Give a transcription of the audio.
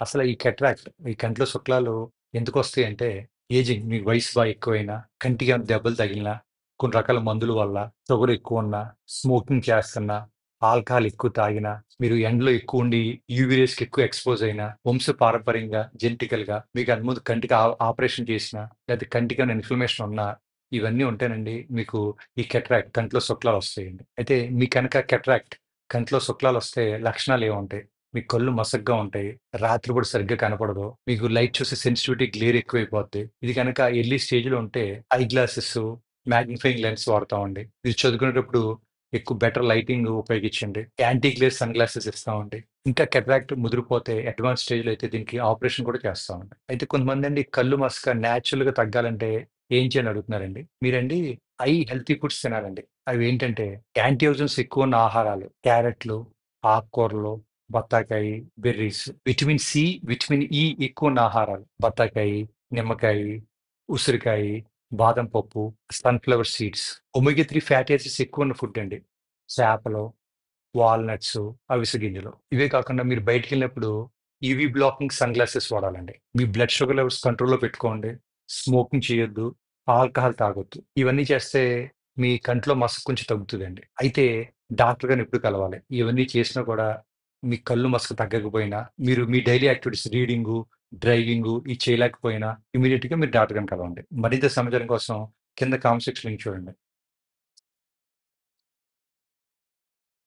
అసలు ఈ కెట్రాక్ట్, ఈ కంట్లో శుక్లాలు ఎందుకొస్తాయంటే, ఏజింగ్ మీకు వయసు ఎక్కువైనా, కంటికి ఏమైనా దెబ్బలు తగిలినా, కొన్ని రకాల మందుల వల్ల, షుగర్ ఎక్కువున్నా, స్మోకింగ్ చేస్తున్నా, ఆల్కహాల్ ఎక్కువ తాగినా, మీరు ఎండలో ఎక్కువుండి యూవీ రేస్‌కి ఎక్కువ ఎక్స్‌పోజ్ అయినా, వంశపారంపర్యంగా, జెనెటికల్‌గా మీకు అంతకుముందు కంటికి ఆపరేషన్ చేసినా, లేకపోతే కంటికేమైనా ఇన్‌ఫ్లమేషన్ ఉన్నా, ఇవన్నీ ఉంటేనండి మీకు ఈ కెట్రాక్ట్ కంట్లో శుక్లాలొస్తాయండి. అయితే మీకు గనక కెట్రాక్ట్ కంట్లో శుక్లాలొస్తే లక్షణాలేముంటాయి? మీ కళ్ళు మసగ్గా ఉంటాయి. రాత్రిపూట సరిగ్గా కనపడదు. మీకు లైట్ చూసే సెన్సిటివిటీ, గ్లేర్ ఎక్కువైపోద్ది. ఇది గనక ఎర్లీ స్టేజ్‌లో ఉంటే ఐ గ్లాసెస్, మాగ్నిఫైయింగ్ లెన్స్ వాడతామండి. మీరు చదువుకునేటప్పుడు ఎక్కువ బెటర్ లైటింగ్ ఉపయోగించండి. యాంటీ గ్లేర్ సన్ గ్లాసెస్ ఇస్తామండి. ఇంకా కెట్రాక్ట్ ముదిరిపోతే అడ్వాన్స్ స్టేజ్‌లో అయితే దీనికి ఆపరేషన్ కూడా చేస్తామండి. అయితే కొంతమందండి కళ్ళు మసక నేచురల్‌గా తగ్గాలంటే ఏం చేయాలని అడుగుతున్నారండి. మీరండి హెల్తీ ఫుడ్స్ తినాలండి. అవేంటంటే యాంటీ ఆక్సిడెంట్స్ ఎక్కువున్న ఆహారాలు. క్యారెట్లు, ఆకుకూరలు, బత్తాకాయి, berries, vitamin C, vitamin E ఎక్కువున్న ఆహారాలు. బత్తాకాయి, నిమ్మకాయి, ఉసిరికాయి, బాదం పప్పు, sunflower seeds, omega 3 fatty acids ఎక్కువున్న ఫుడ్ అండి. చేపలు, వాల్‌నట్స్, అవిసె గింజలు. ఇవే కాకుండా మీరు బయటికెళ్ళినప్పుడు యూవీ బ్లాకింగ్ సన్ గ్లాసెస్ వాడాలండి. మీ బ్లడ్ షుగర్ లెవెల్స్ కంట్రోల్‌లో పెట్టుకోండి. స్మోకింగ్ చేయొద్దు. ఆల్కహాల్ తాగొద్దు. ఇవన్నీ చేస్తే మీ కంట్లో మసక కొంచెం తగ్గుతదండి. అయితే డాక్టర్ గారిని ఎప్పుడు కలవాలి. ఇవన్నీ చేసినా కూడా మీ కళ్ళు మసక తగ్గకపోయినా, మీరు మీ డైలీ యాక్టివిటీస్ రీడింగు, డ్రైవింగు ఇయి చేయలేకపోయినా ఇమ్మీడియేట్‌గా మీరు డాక్టర్ గారిని కలవండి. మరింత సమాచారం కోసం కింద కామెంట్ సెక్షన్‌లో లింక్ చూడండి.